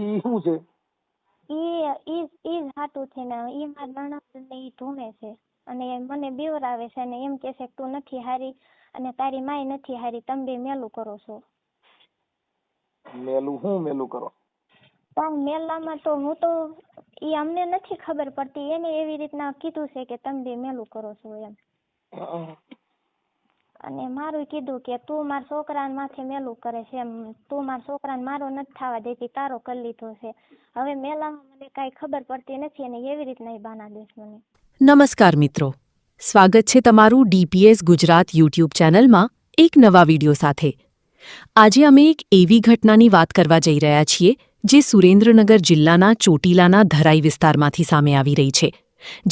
પછી શું છે? ઈ હાટું છે ને ઈ મારા નણંદ ને ઈ ધૂણે છે અને મને બીવરાવે છે અને એમ કે છે કે તું નથી હારી અને તારી માય નથી હારી, તમે બે મેલું કરો છો. મેલું શું મેલું કરો? પણ મેલામાં તો હું તો ઈ અમને નથી ખબર પડતી, એને એવી રીતના કીધું છે કે તમે બે મેલું કરો છો એમ. અને મારું કીધું કે તું મારા છોકરાને માથે મેલું કરે છે એમ, તું મારા છોકરાને મારો નથી થવા દેતી, તારો કરી લીધો છે. હવે મેલામાં મને કાંઈ ખબર પડતી નથી અને એવી રીતના ઈ બાના દેશ મને. નમસ્કાર મિત્રો, સ્વાગત છે તમારું DPS ગુજરાત યુટ્યુબ ચેનલમાં એક નવા વિડિયો સાથે. આજે અમે એક એવી ઘટનાની વાત કરવા જઈ રહ્યા છીએ જે સુરેન્દ્રનગર જિલ્લાના ચોટીલાના ધરાઈ વિસ્તારમાંથી સામે આવી રહી છે,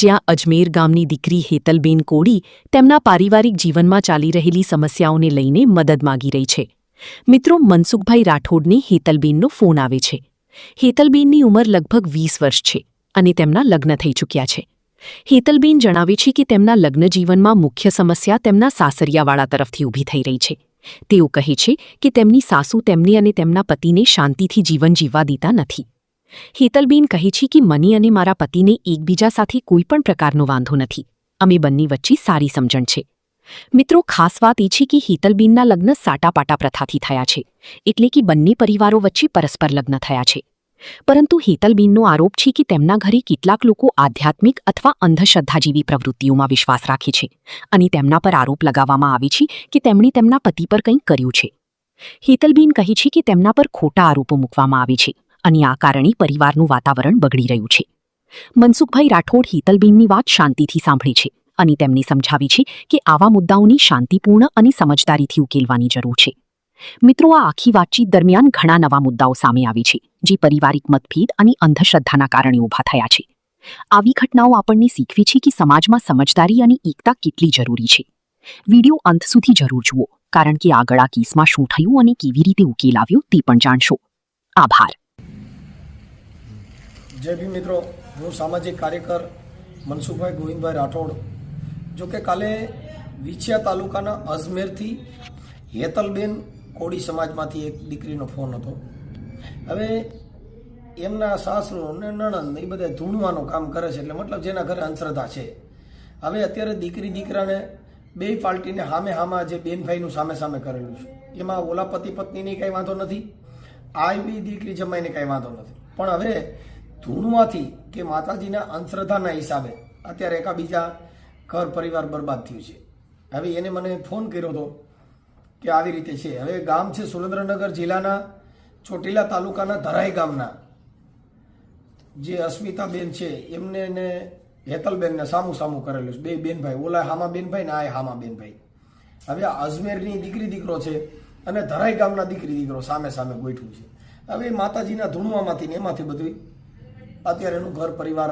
જ્યાં અજમેર ગામની દીકરી હેતલબેન કોડી તેમના પારિવારિક જીવનમાં ચાલી રહેલી સમસ્યાઓને લઈને મદદ માગી રહી છે. મિત્રો, મનસુખભાઈ રાઠોડને હેતલબેનનો ફોન આવે છે. હેતલબેનની ઉંમર લગભગ 20 વર્ષ છે અને તેમના લગ્ન થઈ ચૂક્યા છે. હેતલબેન જણાવે છે કે તેમના લગ્ન જીવનમાં મુખ્ય સમસ્યા તેમના સાસરિયાવાળા તરફથી ઊભી થઈ રહી છે. તેઓ કહે છે કે તેમની સાસુ તેમને અને તેમના પતિને શાંતિથી જીવન જીવવા દેતા નથી. હેતલબેન કહે છે કે મને અને મારા પતિને એકબીજા સાથે કોઈ પણ પ્રકારનો વાંધો નથી. અમે બંને વચ્ચે સારી સમજણ છે. મિત્રો, ખાસ વાત એ છે કે હેતલબેનના લગ્ન સાટાપાટા પ્રથાથી થયા છે, એટલે કે બંને પરિવારો વચ્ચે પરસ્પર લગ્ન થયા છે. પરંતુ હેતલબેનનો આરોપ છે કે તેમના ઘરે કેટલાક લોકો આધ્યાત્મિક અથવા અંધશ્રદ્ધા જેવી પ્રવૃત્તિઓમાં વિશ્વાસ રાખે છે અને તેમના પર આરોપ લગાવવામાં આવે છે કે તેમણે તેમના પતિ પર કંઈક કર્યું છે. હેતલબેન કહે છે કે તેમના પર ખોટા આરોપો મૂકવામાં આવે છે અને આ કારણે પરિવારનું વાતાવરણ બગડી રહ્યું છે. મનસુખભાઈ રાઠોડ હેતલબેનની વાત શાંતિથી સાંભળે છે અને તેમને સમજાવે છે કે આવા મુદ્દાઓની શાંતિપૂર્ણ અને સમજદારીથી ઉકેલવાની જરૂર છે. મિત્રો, આ આખી વાતચીત દરમિયાન ઘણા નવા મુદ્દાઓ સામે આવે છે જે પારિવારિક મતભેદ અને અંધશ્રદ્ધાના કારણે ઊભા થયા છે. આવી ઘટનાઓ આપણને શીખવે છે કે સમાજમાં સમજદારી અને એકતા કેટલી જરૂરી છે. વિડિયો અંત સુધી જરૂર જુઓ, કારણ કે આગળ આ કેસમાં શું થયું અને કેવી રીતે ઉકેલ આવ્યો તે પણ જાણશો. આભાર. જય ભીમ મિત્રો, હું સામાજિક કાર્યકર મનસુખભાઈ ગોવિંદભાઈ રાઠોડ. જો કે કાલે વિછિયા તાલુકાના અજમેરથી હેતલબેન કોડી સમાજમાંથી એક દીકરીનો ફોન હતો. હવે એમના સાસુ અને નણંદ એ બધા ધૂણવાનું કામ કરે છે, એટલે મતલબ જેના ઘરે અંધશ્રદ્ધા છે. હવે અત્યારે દીકરી દીકરાને બે પાર્ટીને સામે હામાં જે બેનભાઈનું સામે સામે કરેલું છે, એમાં ઓલા પતિ પત્નીની કાંઈ વાંધો નથી, આ બી દીકરી જમાઈને કાંઈ વાંધો નથી. પણ હવે ધૂણવાથી કે માતાજીના અંધશ્રદ્ધાના હિસાબે અત્યારે એકાબીજા ઘર પરિવાર બરબાદ થયું છે. હવે એને મને ફોન કર્યો હતો કે આવી રીતે છે. હવે ગામ છે સુરેન્દ્રનગર જિલ્લાના ચોટીલા તાલુકાના ધરાઈ ગામના જે અસ્મિતાબેન છે, એમને ને હેતલબેનને સામું સામું કરેલું છે. બે બેનભાઈ, ઓલા હામા બેનભાઈ ને આ હામા બેનભાઈ. હવે અજમેરની દીકરી દીકરો છે અને ધરાઈ ગામના દીકરી દીકરો સામે સામે ગોઠવું છે. હવે માતાજીના ધૂણવામાંથી ને એમાંથી બધું અત્યારે એનું ઘર પરિવાર,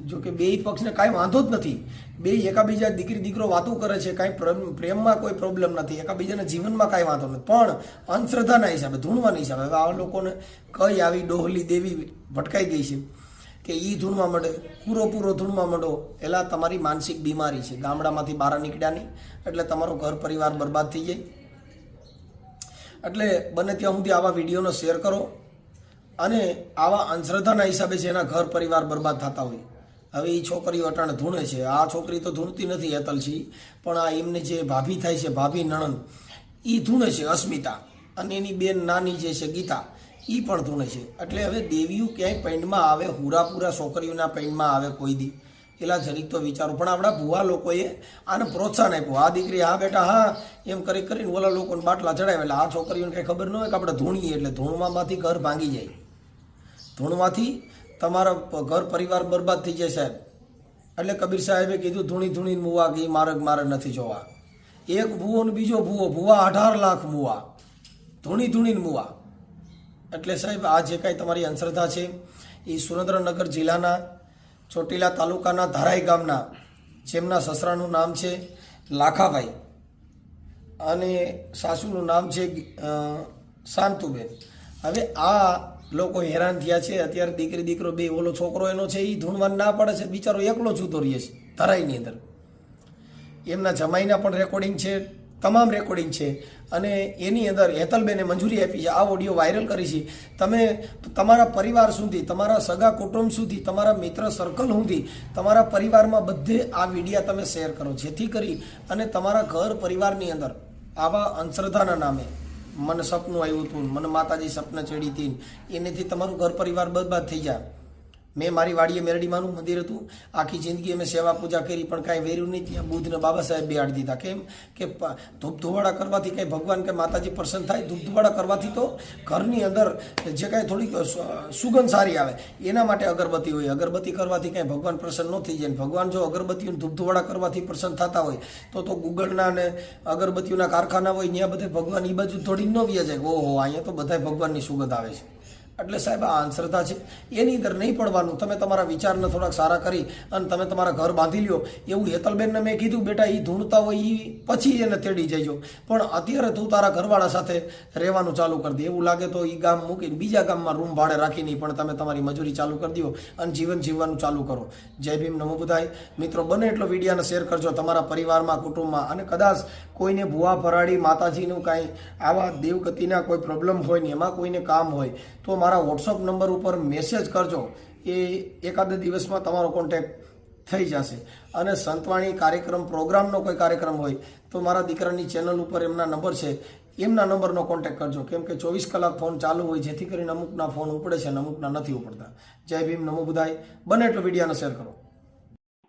જો કે બે પક્ષને કાંઈ વાંધો જ નથી, બે એકાબીજા દીકરી દીકરો વાતો કરે છે, કાંઈ પ્રેમમાં કોઈ પ્રોબ્લેમ નથી, એકાબીજાના જીવનમાં કાંઈ વાંધો નથી, પણ અંધશ્રદ્ધાના હિસાબે, ધૂણવાના હિસાબે હવે આ લોકોને કઈ આવી ડોહલી દેવી ભટકાઈ ગઈ છે કે ઈ ધૂણવા માંડે, પૂરો ધૂણવા માંડો. એલા તમારી માનસિક બીમારી છે, ગામડામાંથી બહાર નીકળ્યા નહીં એટલે તમારો ઘર પરિવાર બરબાદ થઈ જાય. એટલે બને ત્યાં સુધી આવા વિડીયોનો શેર કરો અને આવા અંધશ્રદ્ધાના હિસાબે છે એના ઘર પરિવાર બરબાદ થતા હોય. હવે એ છોકરીઓ અટાણે ધૂણે છે, આ છોકરી તો ધૂણતી નથી હેતલજી, પણ આ એમને જે ભાભી થાય છે, ભાભી નણંદ, એ ધૂણે છે અસ્મિતા, અને એની બેન નાની જે છે ગીતા, એ પણ ધૂણે છે. એટલે હવે દેવીઓ ક્યાંય પૈંડમાં આવે, હુરાપુરા છોકરીઓના પૈંડમાં આવે કોઈ દી, એલા જરીક તો વિચારો. પણ આપણા ભૂવા લોકોએ આને પ્રોત્સાહન આપ્યું, આ દીકરી હા બેટા હા એમ કરી કરીને ઓલા લોકોને બાટલા ચડાવે. એટલે આ છોકરીઓને કંઈ ખબર ન હોય કે આપણે ધૂણીએ એટલે ધૂણવામાંથી ઘર ભાંગી જાય, ધૂણવાથી તમારા ઘર પરિવાર બરબાદ થઈ જાય સાહેબ. એટલે કબીર સાહેબે કીધું ધૂણી ધૂણીને મુવા કે મારે નથી જોવા. એક ભૂવો ને બીજો ભૂવા 18 લાખ મુવા, ધૂણીને મુવા. એટલે સાહેબ આ જે કાંઈ તમારી અંધશ્રદ્ધા છે એ સુરેન્દ્રનગર જિલ્લાના ચોટીલા તાલુકાના ધરાઈ ગામના, જેમના સસરાનું નામ છે લાખાભાઈ અને સાસુનું નામ છે શાંતુબેન. હવે આ લોકો હેરાન થયા છે. અત્યારે દીકરી દીકરો બે, ઓલો છોકરો એનો છે એ ધૂણવાન ના પડે છે, બિચારો એકલો જૂતો રહે છે ધરાઈની અંદર. એમના જમાઈના પણ રેકોર્ડિંગ છે, તમામ રેકોર્ડિંગ છે અને એની અંદર હેતલબેને મંજૂરી આપી છે આ ઓડિયો વાયરલ કરી છે. તમે તમારા પરિવાર સુધી, તમારા સગા કુટુંબ સુધી, તમારા મિત્ર સર્કલ સુધી, તમારા પરિવારમાં બધે આ વિડીયા તમે શેર કરો, જેથી કરી અને તમારા ઘર પરિવારની અંદર આવા અંધશ્રદ્ધાના નામે મને સપનું આવ્યું હતું, મને માતાજી સપના ચડી હતી, એનેથી તમારું ઘર પરિવાર બરબાદ થઈ જાય. મેં મારી વાડીએ મેરડીમાનું મંદિર હતું, આખી જિંદગી અમે સેવા પૂજા કરી પણ કાંઈ વેર્યું નહીં. ત્યાં બુદ્ધને બાબા સાહેબ બેહાડી દીધા. કેમ કે ધૂપ ધુવાડા કરવાથી કાંઈ ભગવાન કે માતાજી પ્રસન્ન થાય? ધૂપ ધુવાડા કરવાથી તો ઘરની અંદર જે કાંઈ થોડીક સુગંધ સારી આવે એના માટે અગરબત્તી હોય. અગરબત્તી કરવાથી કાંઈ ભગવાન પ્રસન્ન ન થઈ જાય. ભગવાન જો અગરબત્તીઓ ધૂપ ધુવાડા કરવાથી પ્રસન્ન થતા હોય તો ગુગળના ને અગરબત્તીઓના કારખાના હોય ત્યાં બધે ભગવાન એ બાજુ થોડી ન વ્યા જાય. ઓહો, અહીંયા તો બધા ભગવાનની સુગંધ આવે છે. એટલે સાહેબ આ અંધશ્રદ્ધા છે, એની અંદર નહીં પડવાનું. તમે તમારા વિચારને થોડાક સારા કરી અને તમે તમારા ઘર બાંધી લ્યો. એવું હેતલબેનને મેં કીધું, બેટા એ ધૂણતા હોય એ પછી એને તેડી જઈજો, પણ અત્યારે તું તારા ઘરવાળા સાથે રહેવાનું ચાલુ કરી દે. એવું લાગે તો એ ગામ મૂકીને બીજા ગામમાં રૂમ ભાડે રાખી નહીં, પણ તમે તમારી મજૂરી ચાલુ કરી દો અને જીવન જીવવાનું ચાલુ કરો. જય ભીમ, નમો બુદ્ધાય. મિત્રો, બને એટલો વિડીયોને શેર કરજો તમારા પરિવારમાં, કુટુંબમાં. અને કદાચ કોઈને ભૂવા ભરાડી માતાજીનું કાંઈ આવા દેવગતિના કોઈ પ્રોબ્લેમ હોય ને એમાં કોઈને કામ હોય તો મારા વોટ્સઅપ નંબર ઉપર મેસેજ કરજો. એ એકાદ દિવસમાં તમારો કોન્ટેક્ટ થઈ જશે. અને સંતવાણી કાર્યક્રમ, પ્રોગ્રામનો કોઈ કાર્યક્રમ હોય તો મારા દીકરાની ચેનલ ઉપર એમના નંબર છે, એમના નંબરનો કોન્ટેક્ટ કરજો. કેમ કે 24 કલાક ફોન ચાલુ હોય, જેથી કરીને અમુકના ફોન ઉપડે છે અને અમુકના નથી ઉપડતા. જય ભીમ, નમો બુદ્ધાય. બને એટલો વિડીયોને શેર કરો.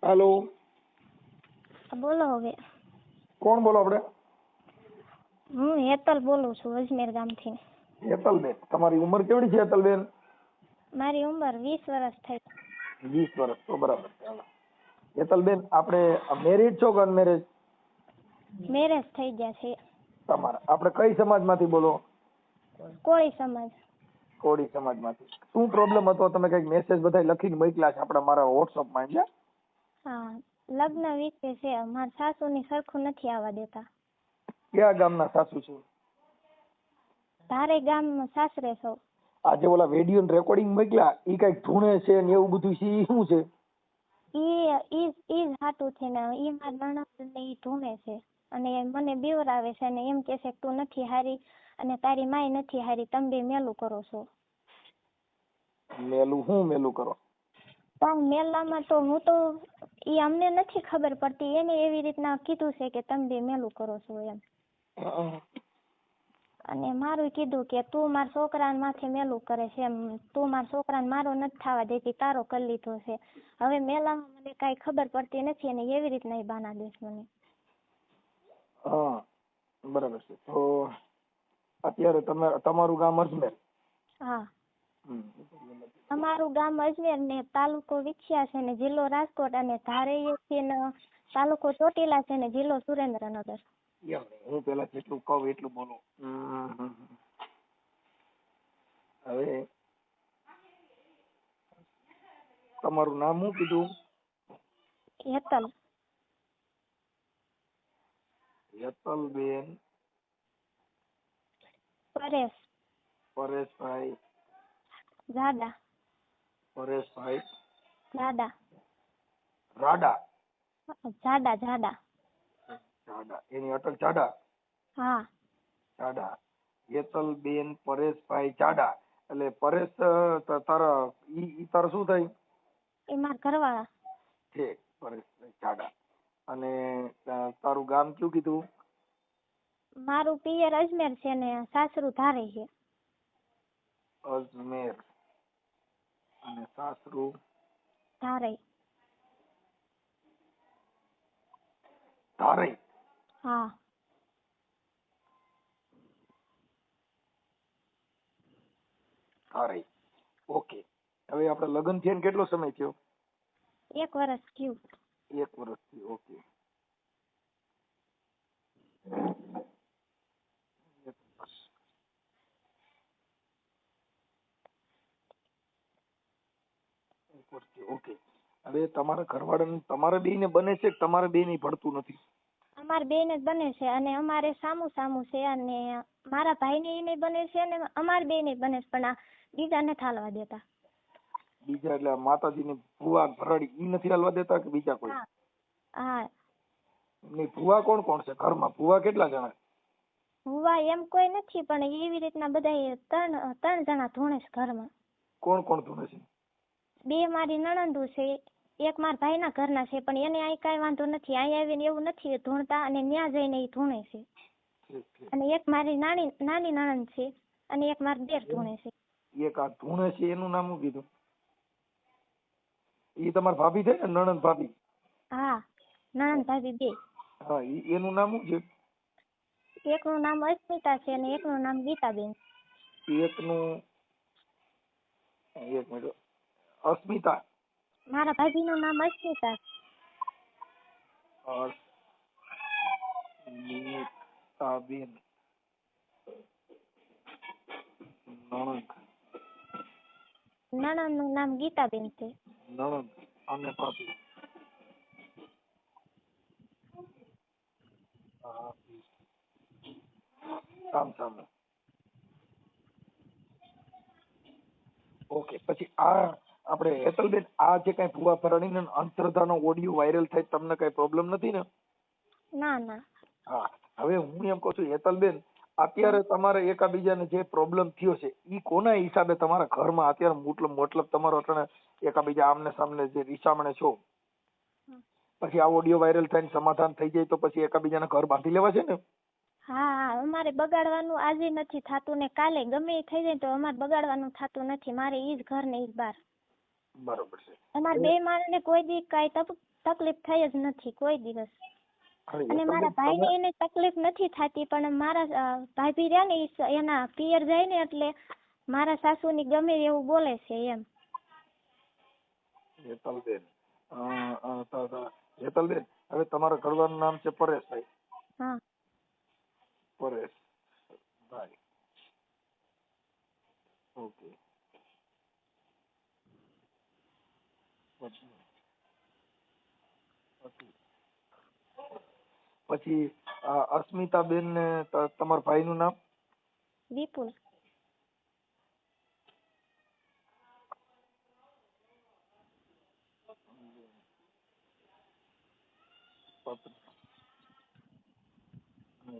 હેલો, બોલો. હવે કોણ બોલો? આપણે હું હેતલ બોલું છું, અજમેર ગામથી. હેતલબેન, તમારી ઉંમર કેવડી છે હેતલબેન? મારી ઉંમર 20 વર્ષ થઈ. 20 વર્ષ, તો બરાબર. હેતલબેન, આપણે મેરિડ છો કે અનમેરેજ? મેરેજ થઈ ગયા છે. તમારા આપણે કઈ સમાજમાંથી બોલો? કોળી સમાજ. કોળી સમાજમાંથી. શું પ્રોબ્લેમ હતો? તમે કઈક મેસેજ બધા લખીને મોકલ્યા છે આપણા મારા વોટ્સઅપમાં, એટલે? હા, લગ્ન વિશે છે. મારા સાસુની સરખું નથી આવવા દેતા. કયા ગામના સાસુ છે? ધારે ગામ સાસરે છો. આજે ઓલા વિડીયો રેકોર્ડિંગ મોકલ્યા ઈ કઈક ધૂણે છે ને એવું બધું છે, ઈ શું છે? ઈ હાટું છે ને ઈ મારા નણંદ ને ઈ ધૂણે છે અને મને બીવરાવે છે અને એમ કે છે કે તું નથી હારી અને તારી માય નથી હારી, તમે બે મેલું કરો છો. મેલું? હું મેલું કરો? પણ મેલામાં તો હું તો ઈ અમને નથી ખબર પડતી, એને એવી રીતના કીધું છે કે તમે બે મેલું કરો છો એમ. અને મારું કીધું કે તું મારા છોકરાને માથે મેલું કરે છે એમ, તું મારા છોકરાને મારો નથી થવા દેતી, તારો કરી લીધો છે. હવે મેલામાં મને કાંઈ ખબર પડતી નથી અને એવી રીતના ઈ બાના દેશ મને. હા, બરાબર છે. તો અત્યારે તમારું ગામ અજમેર? હા, અમારું ગામ અજમેર ને તાલુકો વિછિયા છે ને જિલ્લો રાજકોટ, અને ધારે છે ને તાલુકો ચોટીલા છે ને જિલ્લો સુરેન્દ્રનગર. હું પેલા જેટલું કહું એટલું બોલું. હવે તમારું નામ શું કીધું? હેતલ. હેતલબેન પરેશભાઈ જાડા. પરેશભાઈ જાડા. રાડા? જાડા. જાડા. જાડા, એની અટલ જાડા? હા, જાડા. હેતલબેન પરેશભાઈ જાડા. એટલે પરેશ તારા ઈ તારા શું થાય? એ મારા ઘરવાળા. ઠીક, પરેશભાઈ જાડા. અને તારું ગામ કયું કીધું? મારું પિયર અજમેર છે ને સાસરું ધારે છે. અજમેર અને સાસરું ધારે. ધારે? હા. ધારે, ઓકે. હવે આપણે લગ્ન થયા કેટલો સમય થયો? 1 વર્ષ થયું. 1 વર્ષ થયું, ઓકે. ઓકે. હવે તમારા ઘરવાળાને તમારા બેયને બને છે કે તમારા બેયને ભળતું નથી? અમારે બેને જ બને છે અને અમારે સામું છે અને મારા ભાઈને એને બને છે અને અમારે બેને બને છે, પણ આ બીજા નથી હાલવા દેતા. બીજા એટલે માતાજીની ભુવા ભરાડી ઈ નથી હાલવા દેતા કે બીજા કોઈ? હા. એમની ભૂવા કોણ કોણ છે ઘરમાં? ભૂવા કેટલા જણા? ભૂવા એમ કોઈ નથી, પણ એવી રીતના બધા ત્રણ જણા ધૂણે છે ઘરમાં. કોણ કોણ ધૂણે છે? 2 મારી નણંદુ છે, 1 મારા ભાઈના ઘરના છે, પણ એને અહીં કાંઈ વાંધો નથી. અહીં આવીને એવું નથી ધૂણતા, અને ત્યાં જઈને એ ધૂણે છે. ઠીક ઠીક. અને 1 મારી નાની નણંદ છે, અને 1 મારા દેર ધૂણે છે. એક આ ધૂણે છે એનું નામ શું કીધું? એ તમારા ભાભી થાય ને, નણંદ ભાભી? હા, નણંદ ભાભી 2. હા, એનું નામ શું છે? એકનું નામ અસ્મિતા છે અને એકનું નામ ગીતાબેન. એકનું, એક મિનિટ, અસ્મિતા? મારા ભાભીનું નામ અસ્મિતા. અસ્મિતાબેન, નણંદનું નામ ગીતાબેન છે. નણંદ અને ભાભી. સામ. ઓકે, પછી આ આપણે હેતલબેન, આ જે કઈ ભૂવા ભરાણીનો અંધશ્રદ્ધાનો ઓડિયો વાયરલ થાય, તમને કઈ પ્રોબ્લેમ નથી ને? ના ના. હા, હવે હું એમ કહું છું હેતલબેન, અત્યારે તમારે એકાબીજાને જે પ્રોબ્લેમ થયો છે ઈ કોના હિસાબે તમારા ઘરમાં અત્યારે મતલબ તમારો અટાણે એકાબીજા આમને સામને જે રીસામણે છો, પછી આ ઓડિયો વાયરલ થઈને સમાધાન થઈ જાય તો પછી એકાબીજાના ઘર બાંધી લેવા છે ને? હા, અમારે બગાડવાનું આજે નથી થતું ને કાલે ગમે એ થઈ જાય તો અમારે બગાડવાનું થતું નથી. મારે ઈ જ ઘર ને ઈ જ બાર. બરોબર છે. અમારે 2 માણસને કોઈ દી કાંઈ તકલીફ થઈ જ નથી કોઈ દિવસ. અને મારા ભાઈને એને તકલીફ નથી થતી, પણ મારા ભાભી રહ્યા ને એના પિયર જાય ને એટલે મારા સાસુની ગમે એવું બોલે છે એમ. હેતલબેન, હવે તમારા ઘરવાળાનું નામ છે પરેશભાઈ? હા. પરેશભાઈ, ઓકે. પછી અસ્મિતાબેન ને તમારા ભાઈનું નામ? વિપુલ.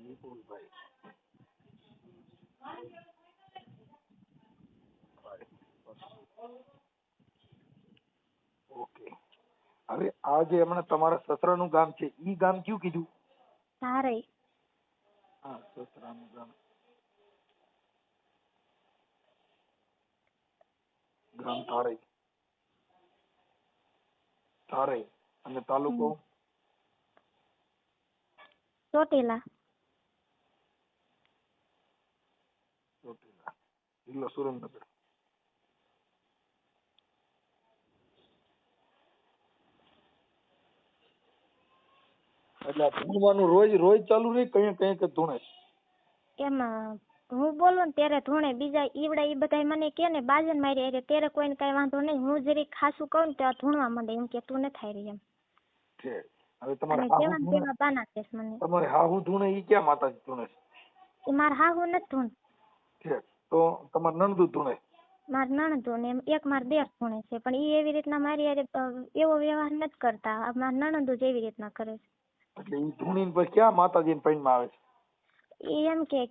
વિપુલભાઈ. ઓકે. હવે આ જે હમણાં તમારા સસરાનું ગામ છે ઈ ગામ કયું કીધું? ધારે. હા, સસરાનું ગામ ધારે. અને તાલુકો? ચોટીલા. જિલ્લો સુરેન્દ્રનગર. એટલે ધૂણવાનું રોજ ચાલુ રહી? કઈ ધૂણે? એમાં હું બોલું ને ત્યારે ધૂણે, બીજા ઈવડા ઈ બધા મને કે ને બાજન મારી અરે ત્યારે કોઈને કઈ વાંધો નહીં. હું જરી ખાસું કહું ને ત્યાં ધૂણવા માંડે, એમ કે તું ન થાય રહી એમ. હવે તમારે બાના કેસ મને. તમારે હાહુ ધૂણે ઈ ક્યાં માતાજી ધૂણે છે? એ મારા હાહુ નથી ધૂણ. તો તમારે નણંદુ ધૂણે? મારા નણંદો ને એક મારા દેર ધૂણે છે, પણ ઈ એવી રીતના મારી હારે એવો વ્યવહાર નથી કરતા. મારા નણંદો જ એવી રીતના કરે છે. એટલે ઈ ધૂણીને પછી ક્યાં માતાજીને પૈણમાં આવે છે? એ એમ કે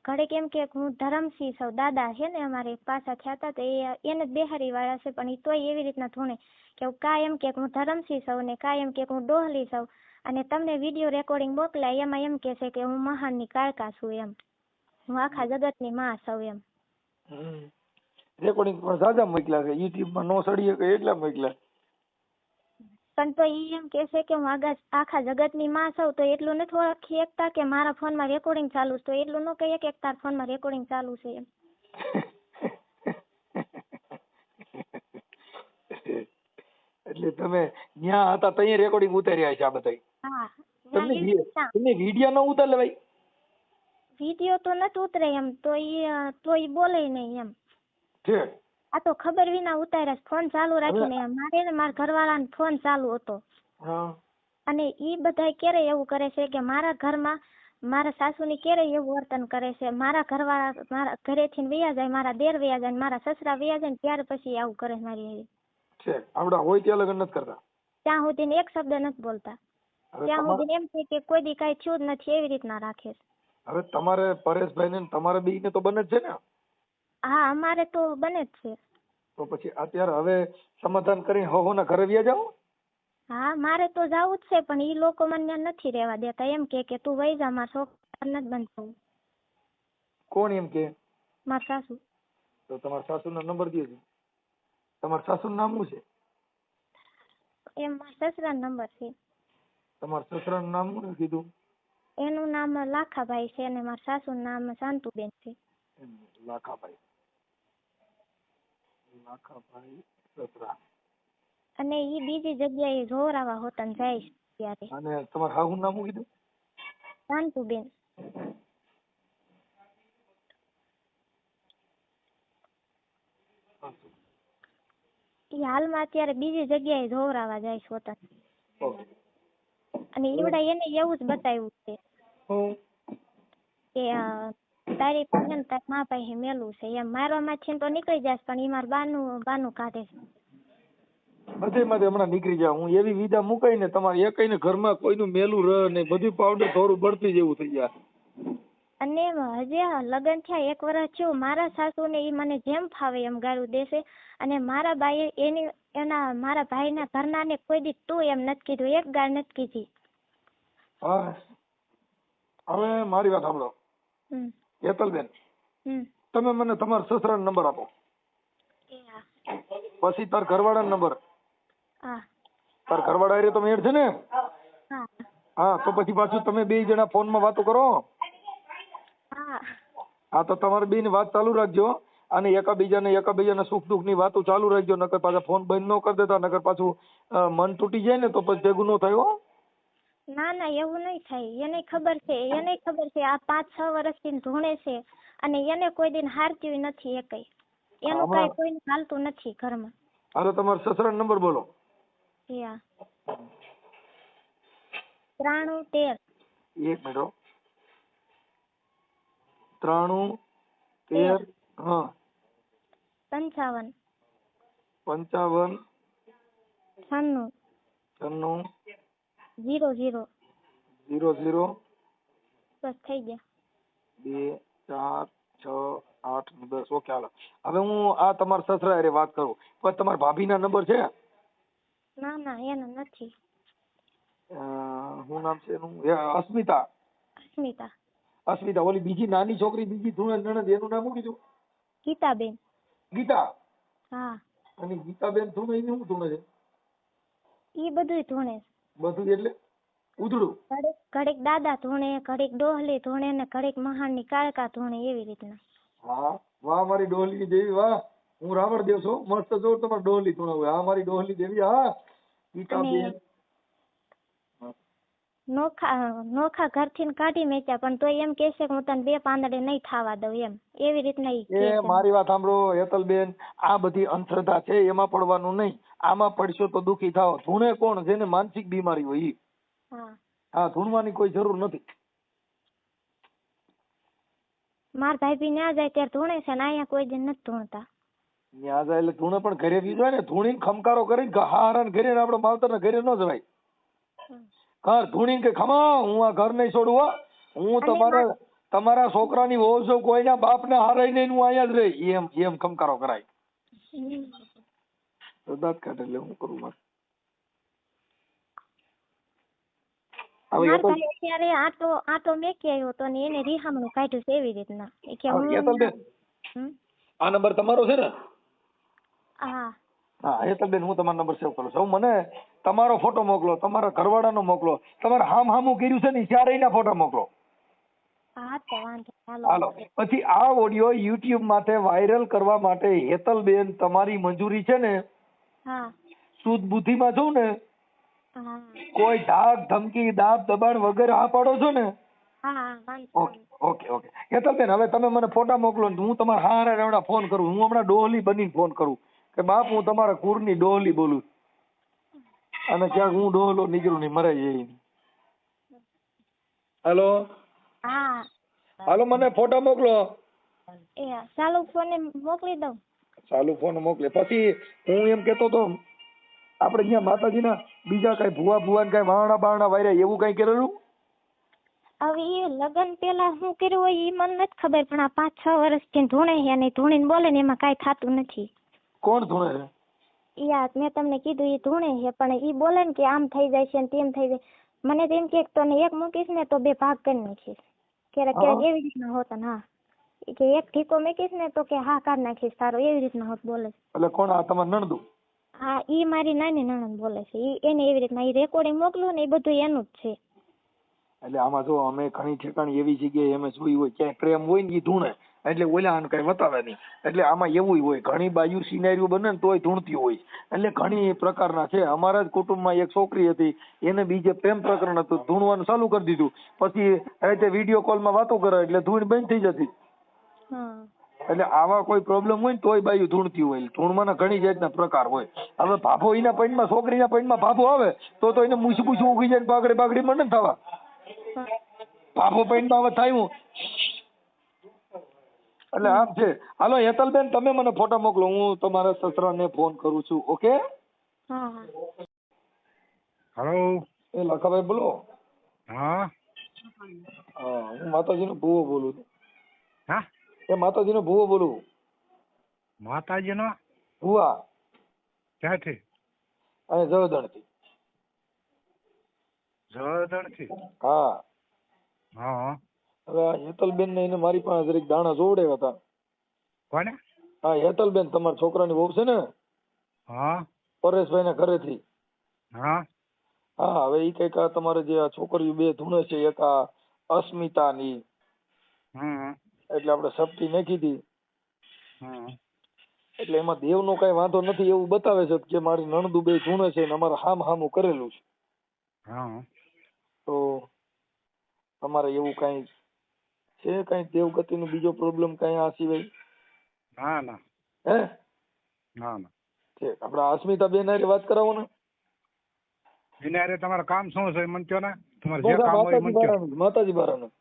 ઘડીક એમ કે હું ધરમસિંહ સૌ દાદા છે ને અમારે પાછા થયા હતા તો એને જ બેહારી વાળા છે, પણ એ તોય એવી રીતના ધૂણે કે કા એમ કે હું ધરમસિંહ સૌ ને કા એમ કે હું ડોહલી સૌ, અને તમને વિડીયો રેકોર્ડિંગ મોકલાય એમાં એમ કે છે કે હું મહાનની કાળકા છું એમ, હું આખા જગતની માં સૌ એમ. રેકોર્ડિંગ પણ સાજા મોકલ્યા છે, યુટ્યુબમાં નો સડીએ કે એટલા મોકલ્યા. પણ તો ઈ એમ કે છે કે હું આખા જગતની માં સૌ, તો એટલું નથી ઓળખી શકતા કે મારા ફોનમાં રેકોર્ડિંગ ચાલુ છે, તો એટલું ન કહીએ કે તારા ફોનમાં રેકોર્ડિંગ ચાલુ છે એમ. એટલે તમે ન્યા હતા તઈ રેકોર્ડિંગ ઉતાર્યા છે આ બધા? હા. તમને વિડિયો ન ઉતારે ભાઈ? વિડિયો તો નથી ઉતરે એમ, તો ઈ બોલે નહીં એમ. આ તો ખબર વિના ઉતાર્યા, ફોન ચાલુ રાખીને એમ. મારે ને મારા ઘરવાળાનો ફોન ચાલુ હતો, અને ઈ બધા ક્યારે એવું કરે છે કે મારા ઘરમાં મારા સાસુની ક્યારે એવું વર્તન કરે છે, મારા ઘરવાળા મારા ઘરેથી વયા જાય, મારા દેર વયા જાય, મારા સસરા વયા જાય ને ત્યારે પછી આવું કરે મારી. આવડા હોય ત્યાં લગન નથી કરતા? ત્યાં સુધી એક શબ્દ નથી બોલતા. ત્યાં સુધી એમ કે કોઈ દી કાંઈ થયું જ નથી એવી રીતના રાખે છે. હવે તમારે પરેશભાઈ ને તમારે બેયને તો બને જ છે ને? હા અમારે તો બને જ છે. તો પછી અત્યારે હવે સમાધાન કરીને હોના ઘરે વ્યા જાઓ. હા મારે તો જાવું જ છે પણ ઈ લોકો મને ત્યાં નથી રહેવા દેતા. એમ કે તું વઈ જા, મારા છોકરા નથી બંધવું. કોણ એમ કે? મારા સાસુ. તો તમારા સાસુનો નંબર દે છે. તમારા સાસુનું નામ શું છે? એમ મારા સસરાનો નંબર છે. તમારા સસરાનું નામ શું કીધું? એનું નામ લાખાભાઈ છે અને મારા સાસુનું નામ શાંતુબેન છે. લાખાભાઈ સસરા. અને ઈ બીજી જગ્યાએ જોરાવા હોતન જાય છે ત્યારે. અને તમારા હાહુનું નામ શું કીધું? શાંતુબેન. ઈ હાલમાં અત્યારે બીજી જગ્યાએ જોરાવા જાય છે હોતન. અને ઈવડા એને એવું જ બતાવ્યું છે કે તારી પાસે તારી મા પાસે મેલું છે એમ. મારવામાંથી તો નીકળી જાય પણ ઈ મારા બાનું કાઢે છે. બધેમાંથી હમણાં નીકળી જાય. હું એવી વિધા મુકાઈ ને તમારે એકઈને ઘરમાં કોઈનું મેલું રહ ને બધું પાવડર થોડું બળતી જેવું થઈ જાય. અને હજી લગ્ન થયા 1 વર્ષ થયું, મારા સાસુ ને ઈ મને જેમ ફાવે એમ ગાળું દેશે. અને મારા બાઈએ મારા ભાઈના ઘરના ને કોઈ દી તું એમ નથી કીધું, એક ગાળ નથી કીધી. હા હવે મારી વાત સાંભળો હેતલબેન, તમે મને તમારા સસરાનો નંબર આપો. પછી તાર ઘરવાળાનો નંબર. તાર ઘરવાળા હારે તો મેળ છે ને? હા તો પછી પાછું તમે 2 જણા ફોનમાં વાતો કરો. હા તો તમારે બેની વાત ચાલુ રાખજો અને એકાબીજાને સુખ દુઃખ ની વાતો ચાલુ રાખજો. નકર પાછા ફોન બંધ ન કરી દેતા, નકર પાછું મન તૂટી જાય ને તો પછી ભેગું ન થાય. ના ના એવું નહીં થાય. એને ખબર છે આ 5-6 વર્ષથી ધૂણે છે અને એને કોઈ દિન હારતી નથી એકઈ. એનું કઈ કોઈને ચાલતું નથી ઘરમાં. હાલો તમારા સસરાનો નંબર બોલો. 9313. 1 મિનિટ. 9313 હા 55 55 96 96 00 બસ થઈ ગયા. 2 4 6 8 10. ઓકે હાલો. હવે હું આ તમારા સસરા હારે વાત કરું. પણ તમારા ભાભીના નંબર છે? ના ના એનો નથી. શું નામ છે એનું? અસ્મિતા. અસ્મિતા. ઓલી બીજી નાની છોકરી બીજી નણંદ એનું નામ શું કીધું? ગીતાબેન. ગીતા. હા. અને ગીતાબેન ધૂણે એની શું ધૂણે છે? ઈ બધું ધૂણે. બધું એટલે ઉધડું? ઘડીક દાદા ધૂણે, ઘડીક ડોહલી ધૂણે ને ઘડીક મહાણની કાળકા ધૂણે એવી રીતના. હા વાહ મારી ડોહલી દેવી વાહ. હું રાવણ દેવ છું. મસ્ત જો તમારે ડોહલી ધૂણે હોય. હા મારી ડોહલી દેવી. હા ગીતાબેન. નોખા ઘરથી કાઢી મેચ્યા પણ તોય એમ કે છે કે હું તને 2 પાંદડે નહીં થાવા દઉં એમ. એવી રીતના એ મારી વાત સાંભળો હેતલબેન, આ બધી અંધશ્રદ્ધા છે, એમાં પડવાનું નહીં. આમાં પડશો તો દુખી થાવ. ધૂણે કોણ? જેને માનસિક બીમારી હોય ઈ. હા ધૂણવાની કોઈ જરૂર નથી. માર ભાઈ બી ન્યા જાય ત્યારે ધૂણે છે ને અહીંયા કોઈ દિન નથી ધૂણતા. ન્યા જાય એટલે ધૂણે પણ ઘરે બી જાય ને. ધૂણીને ખમકારો કરીને હારા ઘરે આપડે માવતરના ઘરે ન જવાય. ઘર ધૂણી કે ખમા હું આ ઘર નહીં છોડું હો. હું તમારા છોકરાની વહુ છું. કોઈના બાપને હારાય નહીં, હું અહીંયા જ રહી એમ ખમકારો કરાય. દાંત કાઢે એટલે હું કરું મારે. અત્યારે આટો મેકી આવ્યો તો ને એને રીહામણું કાઢ્યું છે એવી રીતના. આ નંબર તમારો છે ને? હા હેતલબેન હું તમારો નંબર સેવ કરું છું. મને તમારો ફોટો મોકલો, તમારા ઘરવાળાનો મોકલો, તમારે હામું કર્યું છે ને ચારેયના ફોટા મોકલો. હા તો વાંધો. હાલો. પછી આ ઓડિયો યુટ્યુબ માટે વાયરલ કરવા માટે હેતલબેન તમારી મંજૂરી છે ને? હા. શુદ્ધ બુદ્ધિમાં છું ને? કોઈ ધાક ધમકી દાબ દબાણ વગર આ પાડો છો ને? ઓકે. હેતલબેન હવે તમે મને ફોટા મોકલો ને હું તમારા હારે હમણાં ફોન કરું. હું હમણાં ડોહલી બનીને ફોન કરું કે બાપ હું તમારા કુરની ડોહલી બોલું અને ક્યાંક હું ડોહલો નીકળું નહીં મરાઈ જાય. હેલો. હાલો મને ફોટા મોકલો. ચાલુ ફોને મોકલી દઉં. ચાલુ ફોન મોકલે. પછી હું એમ કેતો તો આપણે અહીંયા માતાજીના બીજા કઈ ભુવા કઈ વારણા બારણા વાર્યા એવું કઈ કરેલું? હવે એ લગ્ન પેલા શું કર્યું હોય એ મને નથી ખબર, પણ આ 5-6 વર્ષથી ધૂણે છે ને ધૂણીને બોલે ને એમાં કાંઈ થતું નથી. કોણ ધૂણે છે? યાર મેં તમને કીધું એ ધૂણે છે, પણ એ બોલે ને કે આમ થઈ જાય છે ને તેમ થઈ જાય. મને તો એમ કે તને એક મૂકીશ ને તો 2 ભાગ કરી નાખીશ. ક્યારેક એવી રીતના હોત ને. હા કે એક ઠીકો મૂકીશ ને તો કે હા કાઢ નાખીશ તારો, એવી રીતના હોત બોલે. એટલે કોણ આ તમાર નણદુ? હા ઈ મારી નાની નણંદ બોલે છે. એને એવી રીતના રેકોર્ડિંગ મોકલું ને એ બધું એનું જ છે. એટલે આમાં જો અમે ઘણી ઠેકાણી એવી જગ્યાએ અમે જોઈ હોય ક્યાંય પ્રેમ હોય ને એ ધૂણે, એટલે ઓલા આને કઈ બતાવે નહીં. એટલે આમાં એવું હોય ઘણી બાજુ સિનારીઓ બને ને તોય ધૂણતી હોય. એટલે ઘણી પ્રકારના છે. અમારા જ કુટુંબમાં એક છોકરી હતી, એને બીજે પ્રેમ પ્રકરણ હતું, ધૂણવાનું ચાલુ કરી દીધું. પછી રાતે વિડીયો કોલમાં વાતો કરે એટલે ધૂણ બંધ થઈ જતી. એટલે આવા કોઈ પ્રોબ્લેમ હોય ને તોય બાયું ધૂણતી હોય. ધૂણવાના ઘણી જાતના પ્રકાર હોય. હવે ભાભો એના પૈણમાં, છોકરીના પૈણમાં ભાભો આવે તો એને મૂછું ઉગી જાય, પાઘડી મળે ને થવા. ભાભો પૈણમાં હવે થાય. એટલે આમ છે. હાલો હેતલબેન, તમે મને ફોટા મોકલો, હું તમારા સસરાને ફોન કરું છું. ઓકે? હેલો, એ લખાભાઈ બોલો. હા હું માતાજીનો ભુવો બોલું છું. હા, એ માતાજીનો ભુવો બોલું. માતાજીનો ભુવા ક્યાંથી? અને જવદણથી. જળદણથી? હા હા. હવે આ હેતલબેન ને એને મારી પાસે જરીક દાણા જોવડાવ્યા હતા. કોને? હા હેતલબેન, તમારા છોકરાની વહુ છે ને, હા પરેશભાઈ ના ઘરેથી. હા હા હવે ઈ કઈક આ તમારે જે આ છોકરીઓ 2 ધૂણે છે, એક આ અસ્મિતા ની, એટલે આપણે સપટી નાખી હતી. એટલે એમાં દેવનો કઈ વાંધો નથી એવું બતાવે છે કે મારી નણદુ 2 ધૂણે છે ને અમારે હામું કરેલું છે. તો તમારે એવું કઈ છે કઈ દેવગતિ નો બીજો પ્રોબ્લેમ કઈ આ સિવાય? ના ના. હે? ના ના. ઠીક, આપણે અસ્મિતા બેન હારે વાત કરાવો ને. એને હારે તમારું કામ શું છે મને કહો ને. તમારે જે કામ હોય મને કહો. માતાજી બારાનું.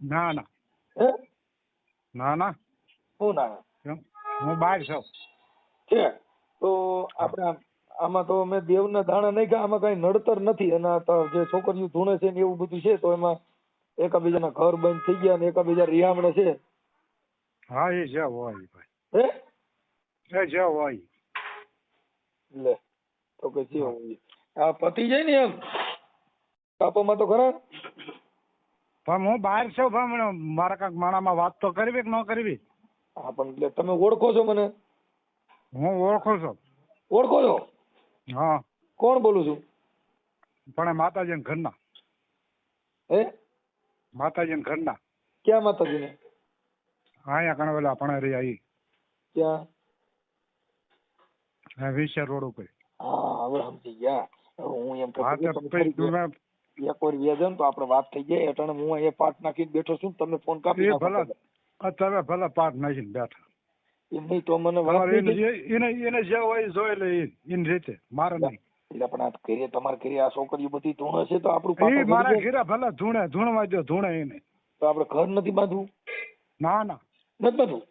ના ના. હે? ના ના. શું ના? હું બહાર છું. છે તો આપણે આમાં તો મેં દેવના દાણા નાખ્યા, આમાં કઈ નડતર નથી. અને જે છોકરીઓ ધૂણે છે ને એવું બધું છે, તો એમાં એકાબીજાના ઘર બંધ થઈ ગયા ને એકાબીજા રિહામણે છે. હા એ જે હોય ભાઈ. હે? એ જે હોય. લે તો કે જે હોય આ પતી જાય ને એમ કાપોમાં તો ખરા. પણ હું બહાર છું, પણ મારા કાંઈક માણામાં વાત તો કરવી કે ન કરવી? હા પણ એટલે તમે ઓળખો છો મને? હું ઓળખું છું. ઓળખો છો? હા. કોણ બોલું છું? પણ માતાજીના ઘરના. હે? માતાજીના ઘરના. ક્યાં માતાજીને? અહીંયા કણવેલા પણ રહી આવી. ક્યાં? વિશે રોડ ઉપર. હા હવે સમજી ગયા. હું એમ કહું એક વાર વ્યાજ તો આપણે વાત થઈ જાય. એટલે હું અહીંયા પાટ નાખીને બેઠો છું, તમે ફોન કાપી નાખો. તમે ભલે પાટ નાખીને બેઠા. એમ નહીં તો મને વાત એને જે હોય જોઈ લે એની રીતે, મારે નહીં. એટલે પણ આ ઘરે તમારે ઘરે આ છોકરીઓ બધી ધૂણે છે તો આપણું મારા ઘરે ભલે ધૂણવા દો, ધૂણે એને. તો આપણે ઘર નથી બાંધવું? ના ના. નથી બાંધવું?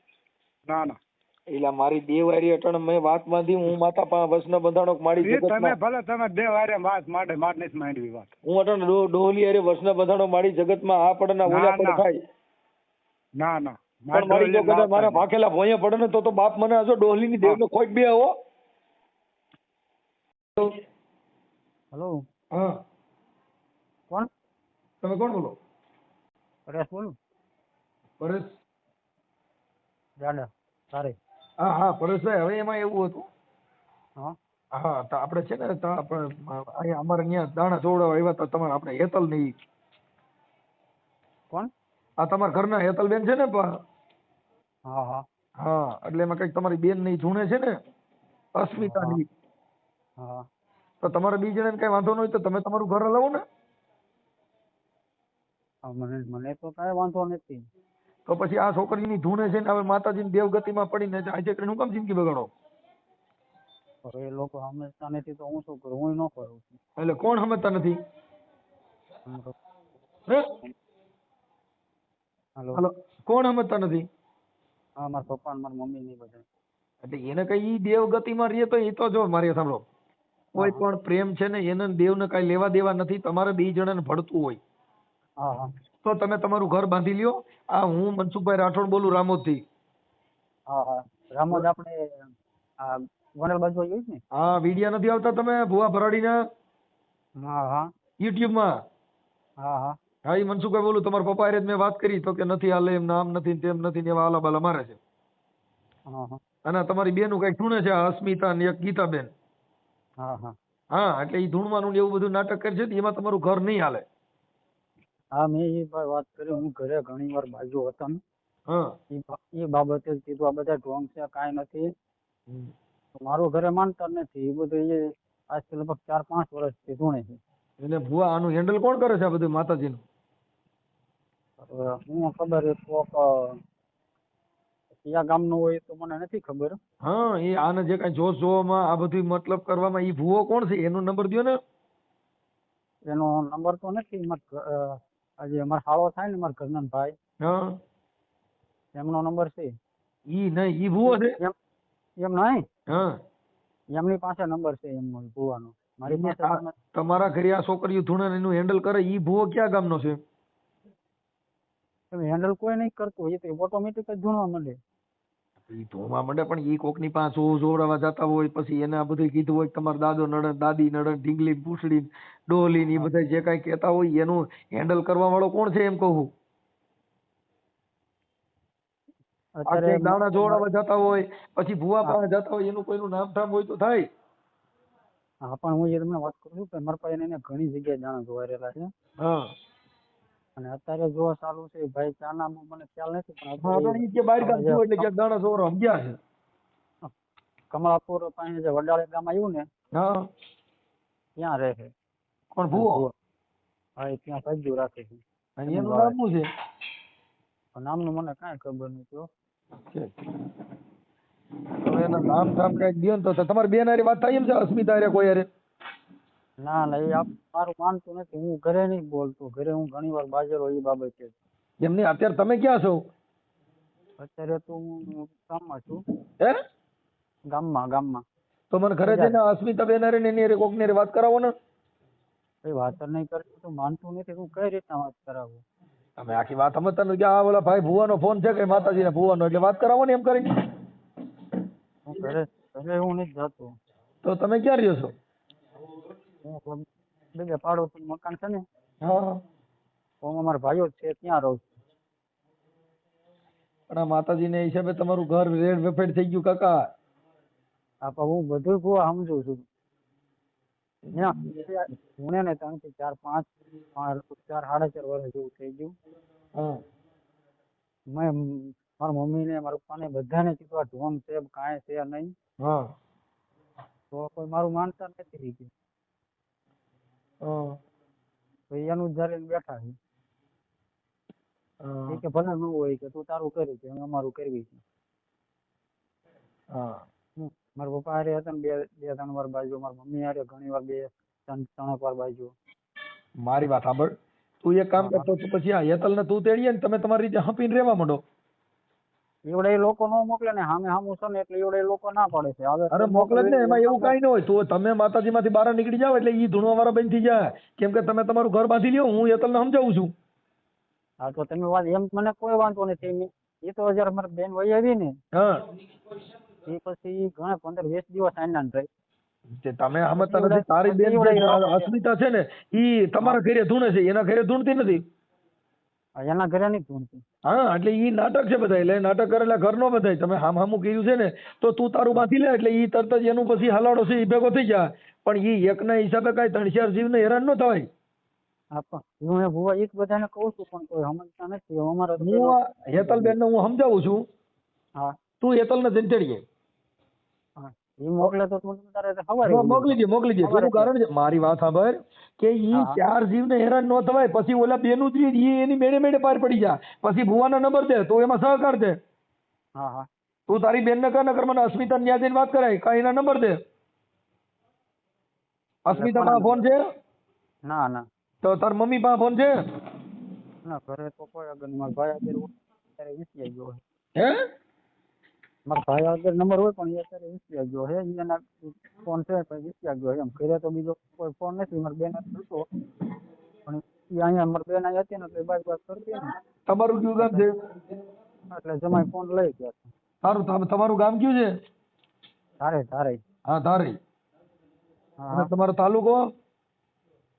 ના ના. એટલે મારી દેવારી અટણ મેં વાત બાંધી, હું માતા પાસે વસના બંધાણો માડી તમે ભલે તમે દેવારે વાત માટે નથી માંડવી વાત. હું અટણ ડોહલી અરે વસના બંધાણો માડી જગતમાં આ પડે ના ઓલા પડે થાય. ના ના. પણ મારી જો કદાચ મારા ભાખેલા ભોંય પડે ને તો બાપ મને આજો ડોહલી ની દેવ ને ખોટ બે આવો. હેલો. હા કોણ? તમે કોણ બોલો? પરેશ બોલું. પરેશ? દાદા સારી. હા હા પરેશભાઈ, હવે એમાં એવું હતું. હા હા તો આપણે છે ને આપણે અહીંયા અમારે અહીંયા દાણા જોવડાવવા આવ્યા હતા તમારે આપણે હેતલ ની. કોણ? આ તમારા ઘરના હેતલબેન છે ને? હા હા હા એટલે એમાં કઈક તમારી બેન ની ધૂણે છે ને, અસ્મિતા ની. હા તો તમારે 2 જણાને કઈ વાંધો ન હોય તો તમે તમારું ઘર હલાવો ને. મને તો કઈ વાંધો નથી. તો પછી આ છોકરીની ધૂણે છે ને હવે માતાજીની દેવગતિમાં પડીને આજે કરીને હું કામ જિંદગી બગાડો? એ લોકો સમજતા નથી તો હું શું કરું? હું ન કરું. એટલે કોણ સમજતા નથી? હાલો કોણ સમજતા નથી? હા મારા પપ્પા ને મારી મમ્મી ની બધા. એટલે એને કઈ ઈ દેવગતિમાં રહીએ તો એ તો જો મારી સાંભળો, કોઈ પણ પ્રેમ છે ને એને ને દેવને કાંઈ લેવા દેવા નથી. તમારે 2 જણાને ભળતું હોય હા હા તો તમે તમારું ઘર બાંધી લ્યો. આ હું મનસુખભાઈ રાઠોડ બોલું રામોદથી. હા હા રામોદ આપણે આ ગોંડલ બાજુ જોયું ને? હા, વિડિયા નથી આવતા તમે ભુવા ભરાડીના હા હા યુટ્યુબમાં? હા હા હા, એ મનસુખભાઈ બોલું. તમારા પપ્પા હારે જ મેં વાત કરી તો કે નથી હાલે, એમ નામ નથી ને તેમ નથી ને એવા આલા બાલા મારે છે. હા હા અને તમારી બેનું કઈક ધૂણે છે, આ અસ્મિતા ને એક ગીતાબેન. હા હા હા, એટલે એ ધૂણવાનું ને એવું બધું નાટક કરે છે ને એમાં તમારું ઘર નહીં હાલે. હા મેં એ વાત કરી. હું ઘરે ઘણી વાર બાજુ હતો ને હા. એ બાબતે જ કીધું આ બધા ઢોંગ છે, કાંઈ નથી. મારું ઘરે માનતા નથી. એ બધું એ આજથી લગભગ 4-5 વર્ષથી ધૂણે છે. એટલે ભુવા આનું હેન્ડલ કોણ કરે છે આ બધું માતાજીનું? હવે હું ખબર એ કોક કયા ગામનું હોય તો મને નથી ખબર. હા, એ આને જે કાંઈ જોશ જોવામાં આ બધું મતલબ કરવામાં એ ભુવો કોણ છે એનો નંબર દ્યો ને. એનો નંબર તો નથી. આજે અમારો હાળો થાય ને મારા ઘરના ભાઈ, હા, એમનો નંબર છે. ઈ નહીં, ઈ ભુવો છે. એમ નહીં, હા, એમની પાસે નંબર છે એમનો ભુવાનો. મારી એને પાસે આ તમારા ઘરે આ છોકરીઓ ધૂણે ને એનું હેન્ડલ કરે ઈ ભુવો કયા ગામનો છે? હેન્ડલ કોઈ નહીં કરતું. એ તો ઓટોમેટિક જ ધૂણવા માંડે. ઈ ધોવા માંડે પણ ઈ કોકની પાસે જોવડાવવા જતા હોય પછી એને આ બધું કીધું હોય કે તમારા દાદો નડે, દાદી નડે, ઢીંગલી પૂછડી ડોલી ને ઈ બધા જે કાંઈ કહેતા હોય એનું હેન્ડલ કરવા વાળો કોણ છે એમ કહું. અત્યારે આ દાણા જોવડાવવા જતા હોય પછી ભુવા પાસે જતા હોય એનું કોઈનું નામ ઠામ હોય તો થાય. હા પણ હું એ તમને વાત કરું છું કે મારા પાસે એને ઘણી જગ્યાએ દાણા જોવાયેલા છે. હા, અને અત્યારે જોવા ચાલુ છે ભાઈ ક્યાં નામ મને ખ્યાલ નથી, પણ હા, અત્યારે ઈ કે બહાર ગામ થયું એટલે ક્યાંક દાણા જોવડો સમજ્યા છે. કમળાપુર પાસે જે વડાળે ગામ આવ્યું ને હા, ત્યાં રહે છે. પણ ભુવો હા એ ત્યાં સજ્જુ રાખે છે. અને એનું નામ શું છે? નામનું મને કાંઈ ખબર નથી હો. હવે એના નામ ઠામ કઈક દ્યો ને તો તમારી બેન હારે વાત થાય એમ છે અસ્મિતા હારે કોઈ હારે? ના ના એ મારું માનતું નથી. હું ઘરે નહીં બોલતો. ઘરે હું ઘણી વાર બાજેલો એ બાબતે. એમ નહીં, અત્યારે તમે ક્યાં છો? અત્યારે તો હું ગામમાં છું. હે? ગામમાં. તો મને ઘરે જઈને અસ્મિતા બેન હારે ને એની હારે કોકની હારે વાત કરાવો ને. કઈ વાત જ નહીં કરતો તો માનતું નથી. હું કઈ રીતના વાત કરાવું? તમે આખી વાત સમજતા નથી કે આ ઓલા ભાઈ ભુવાનો ફોન છે કે માતાજીને ભુવાનો એટલે વાત કરાવો ને એમ કરીને. હું ઘરે હું નથી જતો. તો તમે ક્યાં રહ્યો છો? હું બીજે પાડોશી મકાન છે ને, હા, હું અમારા ભાઈઓ જ છે ત્યાં રહું છું. પણ આ માતાજીને હિસાબે તમારું ઘર રેડ વેફેડ થઈ ગયું કાકા. હા પણ હું બધું ભૂવા સમજુ છું. હું ને 3 થી 4 5 4 સાડા 4 વર્ષ જેવું થઈ ગયું. હા, મેં મારા મમ્મી ને મારા પપ્પા ને બધાને કીધું આ ઢોંગ છે કાંઈ છે નહીં. હા, તો કોઈ મારું માનતા નથી થઈ ગયું. હા, તો એનું જયારે બેઠા છે. હા, એ કે ભલે ન હોય કે તું તારું કરી છે અમે અમારું કરવી છે. હા. મારા પપ્પા હારે હતા ને 2-3 વાર બાજુ. મારા મમ્મી હારે ઘણી વાર 2-3 વાર બાજુ. મારી વાત સાંભળ. તું એક કામ કરતો તો પછી આ હેતલ ને તું તેડીએ ને તમે તમારી રીતે હપીને રહેવા માંડો. એવડે એ લોકો ન મોકલે ને સામે સામું છે ને એટલે એવડે એ લોકો ના પાડે છે. હવે અરે મોકલે જ ને, એમાં એવું કઈ ન હોય. તો તમે માતાજી માંથી બહાર નીકળી જાવ એટલે ઈ ધૂણવા વાળા બંધ થઈ જાય. કેમ કે તમે તમારું ઘર બાંધી લ્યો, હું હેતલ ને સમજાવું છું. હા તો તમે વાત એમ મને કોઈ વાંધો નથી. એ તો જયારે મારી બેન વહી આવી ને હા, એ પછી ઘણા 15-20 દિવસ આનંદ રહી. તે તમે સમજતા નથી. તારી બેન જે અસ્મિતા છે ને ઈ તમારા ઘરે ધૂણે છે, એના ઘરે ધૂણતી નથી. એના ઘરે નહીં ધૂણતી. હા, એટલે ઈ નાટક છે બધા. એટલે નાટક કરેલા ઘર નો બધાય. તમે હામું કર્યું છે ને તો તું તારું બાંધી લે એટલે ઈ તરત જ એનું પછી હલાડો છે ઈ ભેગો થઈ જાય. પણ ઈ એકના હિસાબે કઈ 3-4 જીવને હેરાન ન થવાય. હા પણ હું એ ભુવા એક બધાને કહું છું પણ કોઈ સમજતા નથી. અમારે તો હું હેતલબેન ને હું સમજાવું છું. હા, તું હેતલ ને જઈને તેડીએ. હા એ મોકલે તો તું તારે સવારે મોકલી દે. એનું કારણ છે મારી વાત સાંભળ કે ઈ 4 જીવને હેરાન ન થવાય. પછી ઓલા બેનું જ ઈ એની મેળે પાર પડી જાય. પછી ભુવાનો નંબર દે તો એમાં સહકાર દે. હા હા તું તારી બેન ને કર નકર મને અસ્મિતા ને ત્યાં જઈને વાત કરાય. કાંઈ એના નંબર દે. અસ્મિતા પાસે ફોન છે? ના ના તો તાર મમ્મી પાસે ફોન છે? ના ઘરે તો કોઈ આગળ મારા ભાઈ અત્યારે વિસી ગયો. હે? મારા ભાઈ આગળ નંબર હોય પણ એ અત્યારે વિસરી ગયો છે. એના ફોન છે પણ વિસરી ગયો એમ. ઘરે તો બીજો કોઈ ફોન નથી. મારા બેન હતો પણ એ અહીંયા મારા બેન અહીંયા હતી ને એટલે બાત કરતી ને તમારું કયું ગામ છે? એટલે જમાઈ ફોન લઈ ગયા છે. સારું, તમારું ગામ કયું છે? ધારે ધારે. હા, ધારી. હા અને તમારો તાલુકો?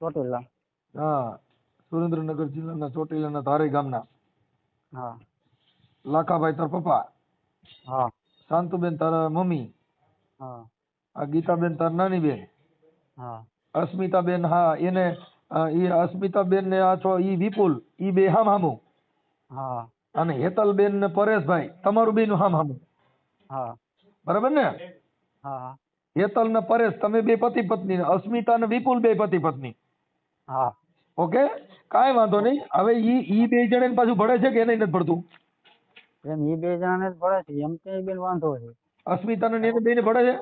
ચોટીલા. હા, સુરેન્દ્રનગર જિલ્લાના ચોટીલાના ધારી ગામના. હા લાખાભાઈ તાર પપ્પા, હા શાંતુબેન તારા મમ્મી, હા આ ગીતાબેન તાર નાની બેન, હા અસ્મિતાબેન, હા એને ઈ અસ્મિતાબેન ને આ છો ઈ વિપુલ, ઈ બે હામ હામું, હા અને હેતલબેન ને પરેશભાઈ તમારું બેનું હામ હામું, હા બરાબર ને? હા હેતલ ને પરેશ તમે બે પતિ પત્ની, અસ્મિતા ને વિપુલ બે પતિ પત્ની. હા ઓકે, કાંઈ વાંધો નહીં. હવે ઈ બે જણ પાછું ભળે છે કે એને નથી ભળતું? એમ એ બે જણાને જ ભળે છે. એમ કે બેન વાંધો છે. અસ્મિતા ને એને બે ને ભળે છે?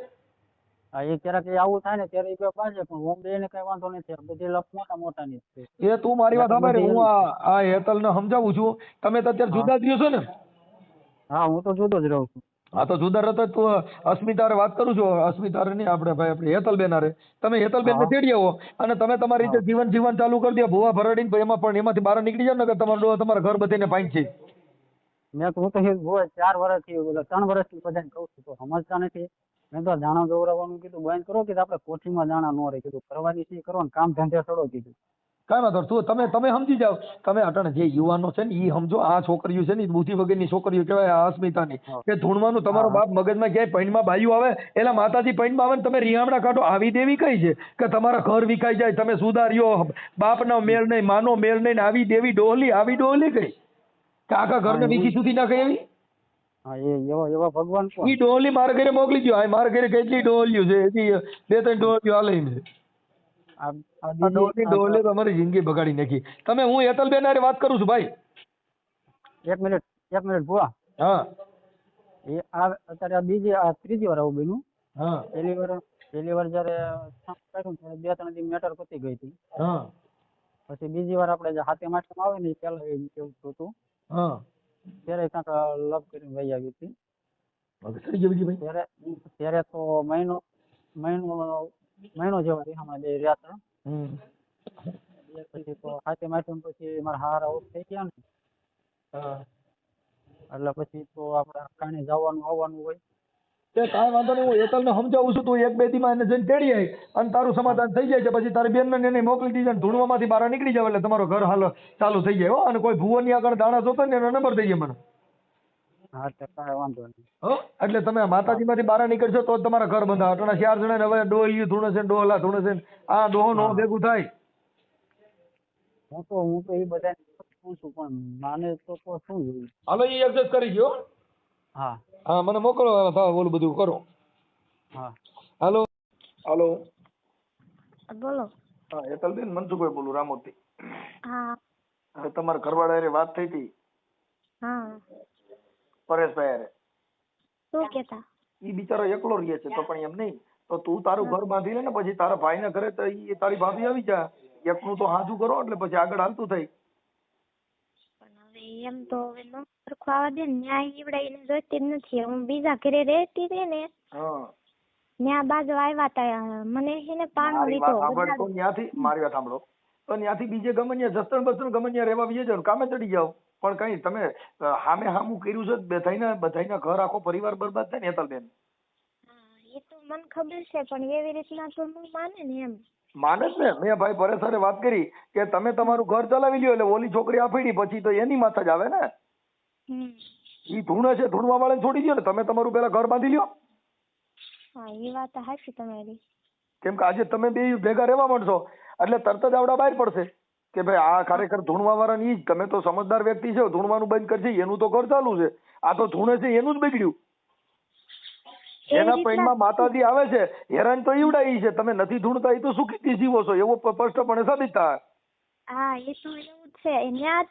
હા એ ક્યારેક આવું થાય ને ત્યારે એ બે પાછે પણ ઓમ બે ને કઈ વાંધો નથી. બધી લપ મોટા મોટા ની જ છે. એ તું મારી વાત સાંભળ, હું આ હેતલ ને સમજાવું છું. તમે તો અત્યારે જુદા જ રહ્યો છો ને? હા હું તો જુદો જ રહું છું. હા તો જુદા રહેતો તું અસ્મિતા હારે વાત કરું છું. અસ્મિતા હારે નહીં, આપણે હેતલબેન હારે. તમે હેતલબેન ને તેડી આવો અને તમે તમારી રીતે જીવન ચાલુ કરી દો. ભૂવા ભરડીને એમાંથી બહાર નીકળી જાવ ને કે તમારા ઘર બધીને પાંચ છે. મેં તો હું તો 4 વર્ષથી 3 વર્ષથી બધાને કહું છું તો સમજતા નથી. મેં તો દાણા દોરાવવાનું કીધું બંધ કરો કે આપણે કોઠીમાં દાણા ન રહે કીધું. કરવાની છે કરો ને કામ ધંધે છોડો કીધું. કાંઈ વાંધો તમે સમજી જાઓ. તમે અટાણે જે યુવાનો છે ને એ સમજો. આ છોકરીઓ છે ને બુદ્ધિ વગરની છોકરીઓ કહેવાય આ અસ્મિતાની, કે ધૂણવાનું તમારો બાપ મગજમાં ક્યાંય પૈણમાં બાયું આવે એટલે માતાજી પૈણમાં આવે ને તમે રિયામણા કાઢો. આવી દેવી કઈ છે કે તમારા ઘર વિખાઈ જાય, તમે સુધાર્યો, બાપનો મેળ નહીં, માનો મેળ નહીં, આવી દેવી ડોહલી, આવી ડોહલી કઈ કે આખા ઘરને વીખી સુધી નાખે એવી? હા એવા ભગવાન ઈ ડોહલી મારા ઘરે મોકલી દો. મારા ઘરે કેટલી ડોહલીઓ છે, હજી 2-3 ડોહલીઓ હાલે છે. આ ડોહલી તમારી જિંદગી બગાડી નાખી. તમે હું હેતલબેન હારે વાત કરું છું ભાઈ. એક મિનિટ ભુવા. હા એ અત્યારે આ ત્રીજી વાર આવું બન્યું. હા પહેલી વાર જયારે 2-3 દી મેટર પતી ગઈ હતી. હા પછી બીજી વાર આપણે જે હાથે માટમાં આવે ને પેલા એવું હતું. હા ત્યારે કાંક લવ કરીને વહી આવી હતી. ભાઈ ત્યારે તો મહિનો જેવા રીહામાં બે રહ્યા હતા. પછી તો હાથે માટમ પછી મારા હારા ઓફ થઈ ગયા ને એટલે પછી તો આપણે કાણે જવાનું આવવાનું હોય. કાંઈ વાંધો નહીં, હું હેતલને સમજાવું છું. તું 1-2 દીમાં એને જઈને તેડી આવી અને તારું સમાધાન થઈ જાય છે. પછી તારી બેનને એને મોકલી દીધા ને ધૂણવામાંથી બહાર નીકળી જાવ એટલે તમારો ઘર હાલ ચાલુ થઈ જાય. અને કોઈ ભુવનની આગળ દાણા જોતો ને એનો નંબર દઈએ મને. હા તો કાંઈ વાંધો નહીં. એટલે તમે માતાજીમાંથી બહાર નીકળશો તો તમારા ઘર બંધા. અટણા 4 જણા હવે ડોહલી ધૂણે છે, ડોહલા ધૂણે છે, આ ડોહો નો ભેગું થાય. હું તો એ બધા પૂછું છું પણ માને તો શું જોયું. હાલો એ એડજસ્ટ કરી ગયો. હા હા મને મોકલો, ઓલું બધું કરો. હા હાલો હાલો બોલો. હા હેતલબેન, મનસુખભાઈ બોલું રામોદથી. હા હવે તમારા ઘરવાળા હારે વાત થઈ હતી હા પરેશભાઈ હારે. શું કેતા? ઈ બિચારો એકલો રહે છે તો પણ એમ નહીં તો તું તારું ઘર બાંધી લે ને પછી તારા ભાઈને ઘરે તો ઈ તારી ભાભી આવી જા. એકનું તો હાજુ કરો એટલે પછી આગળ હાલતું થાય. પણ હવે એમ તો હવે ન સરખું આવવા દે ને. ન્યાય ઈવડાઈને જોઈતી જ નથી. હું બીજા ઘરે રહેતી હતી ને ન્યા બાજુ આવ્યા તા મને એને પાનો લીધો. મારી વાત સાંભળો તો ત્યાંથી બીજે ગમે જસ્તણ બસ્તણ ગમે રહેવા બીજે જાવ, કામે ચડી જાવ. પણ કઈ તમે હામે હામું કર્યું છે બધાયના ઘર આખો પરિવાર બરબાદ થાય ને હેતલબેન. એ તો મને ખબર છે પણ એવી રીતના તો હું માને ને એમ. માને જ ને. મેં ભાઈ પરેશ સાથે વાત કરી કે તમે તમારું ઘર ચલાવી લ્યો એટલે ઓલી છોકરી આફડી પછી તો એની માથે જ આવે ને. ઈ ધૂણે છે, ધૂણવા વાળાને છોડી દો ને. તમે તમારું પેલા ઘર બાંધી લ્યો. હા એ વાત સાચી તમારી. કેમ કે આજે તમે બે ભેગા રહેવા માંડશો એટલે તરત જ આવડા બહાર પડશે કે ભાઈ આ ખરેખર ધૂણવા વાળા ની. તમે તો સમજદાર વ્યક્તિ છો, ધૂણવાનું બંધ કરશે, એનું તો ઘર ચાલુ છે. આ તો ધૂણે છે એનું જ બગડ્યું. એના પૈણમાં માતાજી આવે છે, હેરાન તો ઈવડાઈ છે. તમે નથી ધૂણતા એ તો સુખીથી જીવો છો એવો સ્પષ્ટપણે સાબિત થાય. હા એ તો એવું જ છે. ન્યા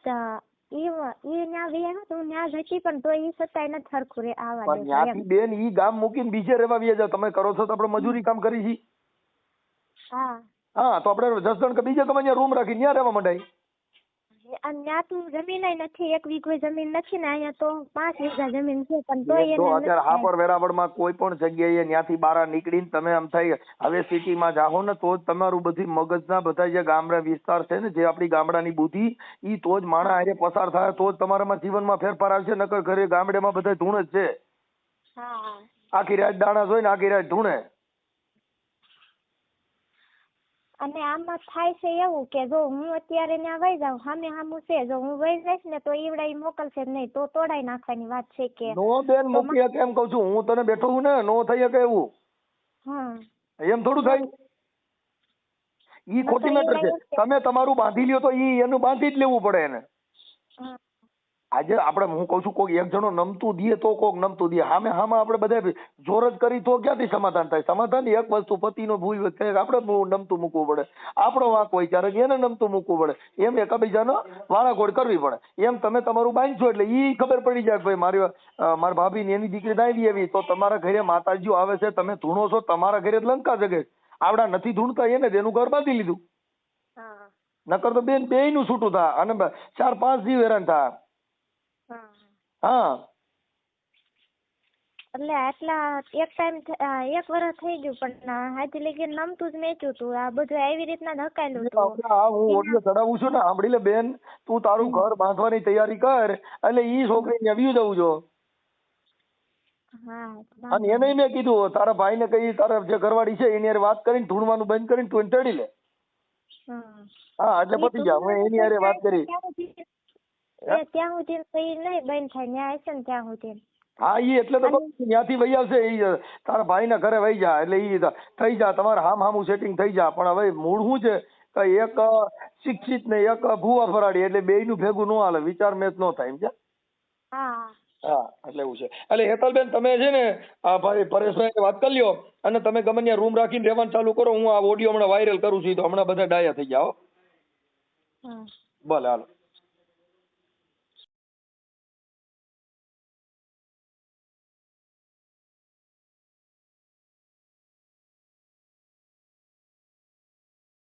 જતી પણ તો એ છતાંય નથી સરખું રે આવા દે. ત્યાંથી બેન ઈ ગામ મૂકીને બીજે રહેવા વ્યા જાવ. તમે કરો છો તો આપણે મજૂરી કામ કરી છી. હા હા તો આપણે જસદણ કે બીજે ગમે રૂમ રાખી ત્યાં રહેવા માંડાય. ત્યાં તું જમીન નથી, 1 વીઘો જમીન નથી ને અહીંયા તો 5 વીઘા જમીન છે, પણ તોય તો એને અત્યારે હાપર વેરાવળમાં કોઈ પણ જગ્યાએ ત્યાંથી બહાર નીકળીને તમે આમ થાય હવે સિટીમાં જાઓ ને તો જ તમારું બધી મગજના બધા જે ગામડા વિસ્તાર છે ને જે આપણી ગામડાની બુદ્ધિ ઈ તો જ માણસ આજે પસાર થાય તો જ તમારામાં જીવનમાં ફેરફાર આવશે, નકર ઘરે ગામડેમાં બધા ધૂણ જ છે. હા આખી રાત દાણા જોઈને આખી રાત ધૂણે. અને આમાં થાય છે એવું કે જો હું અત્યારે ત્યાં વહી જાઉં સામું છે, જો હું વહી જઈશ ને તો ઈવડા ઈ મોકલશે જ નહીં, તો તોડાઈ નાખવાની વાત છે કે નો બેન મૂકી કેમ કઉ છું હું તને બેઠો છું ને, નો થઈ શકે એવું. એમ થોડું થાય. ઈ ખોટી મેટર છે. તમે તમારું બાંધી લ્યો તો ઈ એનું બાંધી જ લેવું પડે એને. આજે આપણે હું કઉ છું કોઈ એક જણો નમતું દે તો કોક નમતું દે, હામે આપણે બધા જોર જ કરી તો ક્યાંથી સમાધાન થાય? સમાધાન એક વસ્તુ પતિનો ભૂલ આપણે નમતું મૂકવું પડે, આપણો વાંક હોય ત્યારે એને નમતું મૂકવું પડે, એમ એકબીજાનો વાળાઘોડ કરવી પડે. એમ તમે તમારું બાંધશો એટલે ઈ ખબર પડી જાય ભાઈ મારા ભાભી ની એની દીકરી દાવી એવી, તો તમારા ઘરે માતાજીઓ આવે છે, તમે ધૂણો છો, તમારા ઘરે લંકા જગે, આવડા નથી ધૂણતા એને એનું ઘર બાંધી લીધું. નકર તો બેન બે નું છૂટું થાય અને 4-5 જીવ હેરાન થાય. હા એટલે આટલા એક ટાઈમ 1 વર્ષ થઈ ગયું પણ હાજી લગી નમતું જ મેચ્યું તું, આ બધું આવી રીતના ધકાયેલું હતું. હું ઓડિયો ચડાવું છું ને, સાંભળી લે બેન, તું તારું ઘર બાંધવાની તૈયારી કર એટલે ઈ છોકરી વ્યુ જવું જો. અને એને મેં કીધું તારા ભાઈ ને કઈ તારા જે ઘરવાળી છે એની હારે વાત કરીને ધૂણવાનું બંધ કરીને તું એને ચડી લે. હા એટલે પતી જા. હું એની હારે વાત કરી ત્યાં સુધી કઈ નહીં બંધ થાય, ન્યાય છે ને ત્યાં સુધી. હા ઈ એટલે તો ત્યાંથી વહી આવશે, ઈ તારા ભાઈ ના ઘરે વહી જા એટલે ઈ થઈ જા, તમારે હામું સેટિંગ થઈ જા. પણ હવે મૂળ શું છે કે એક શિક્ષિત ને એક ભૂવા ફરાડી એટલે બે નું ભેગું ન હાલે, વિચાર મેચ ન થાય સમજ્યા? હા એટલે એવું છે. એટલે હેતલબેન તમે છે ને આ ભાઈ પરેશભાઈ વાત કરી લ્યો અને તમે ગમે ત્યાં રૂમ રાખીને રહેવાનું ચાલુ કરો. હું આ ઓડિયો હમણાં વાયરલ કરું છું તો હમણાં બધા ડાયા થઈ જાઓ. ભલે હાલો.